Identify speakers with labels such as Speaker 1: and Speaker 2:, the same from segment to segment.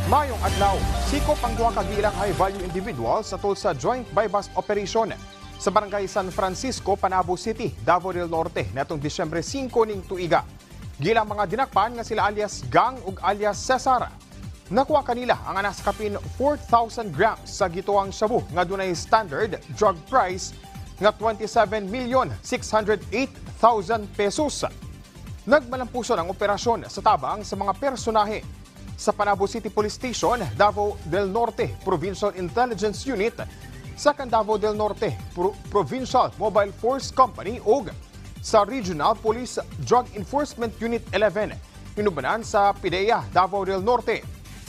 Speaker 1: Mayong adlaw, sikop ang duha ka giilang high-value individuals sa tulsa joint buy-bust operation sa barangay San Francisco, Panabo City, Davao del Norte natong Disyembre 5 ning tuiga. Gilang mga dinakpan nga sila alias Gang ug alias Cesar. Nakuha kanila ang anas kapin 4,000 grams sa gituang shabu nga dunay standard drug price nga 27,608,000 pesos. Nagmalampuson ang operasyon sa tabang sa mga personahe sa Panabo City Police Station, Davao del Norte Provincial Intelligence Unit, sa Davao del Norte Provincial Mobile Force Company ug sa Regional Police Drug Enforcement Unit 11, pinubanan sa PIDEA, Davao del Norte.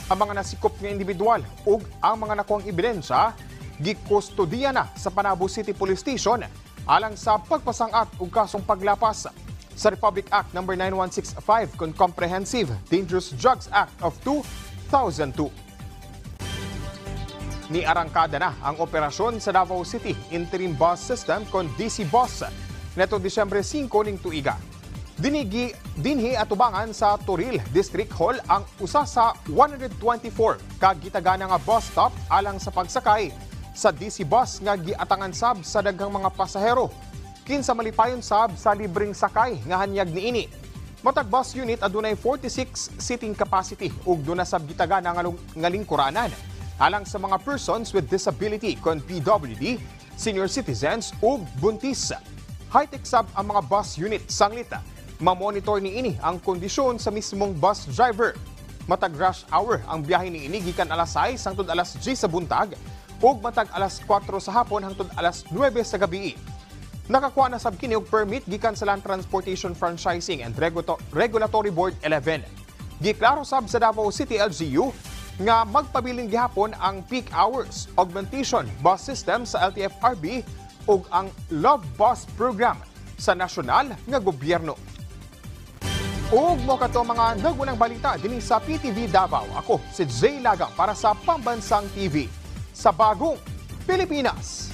Speaker 1: Ang mga nasikop nga individual ug ang mga nakuhang ebidensya gikustodiya na sa Panabo City Police Station alang sa pagpasangat ug kasong paglapas sa Republic Act No. 9165 kon Comprehensive Dangerous Drugs Act of 2002. Niarangkada na ang operasyon sa Davao City Interim Bus System kon DC Bus neto Disyembre 5 ning tuiga. Dinhi atubangan sa Toril District Hall ang usa sa 124 ka gitagana nga bus stop alang sa pagsakay sa DC bus nga giatangan sab sa daghang mga pasahero. Kinsa malipayon sab sa libreng sakay nga hanyag niini. Matag bus unit adunay 46 seating capacity ug duna sab gitagana nga lingkuranan alang sa mga persons with disability kon PWD, senior citizens ug buntis. High-tech sab ang mga bus unit sanglita. Ma-monitor niini ang kondisyon sa mismong bus driver. Matag rush hour ang biyahe niini gikan alas 6 hangtod alas 10 sa buntag ug matag alas 4 sa hapon hangtod alas 9 sa gabi. Nakakuha na sab kini og permit gikan sa Land Transportation Franchising and Regulatory Board 11. Giklaro sab sa Davao City LGU nga magpabiling gihapon ang peak hours augmentation bus system sa LTFRB ug ang Love Bus program sa nasyonal nga gobyerno. Ug mo kato mga nagunang balita dinhi sa PTV Davao. Ako si Jay Lagang para sa Pambansang TV sa Bagong Pilipinas.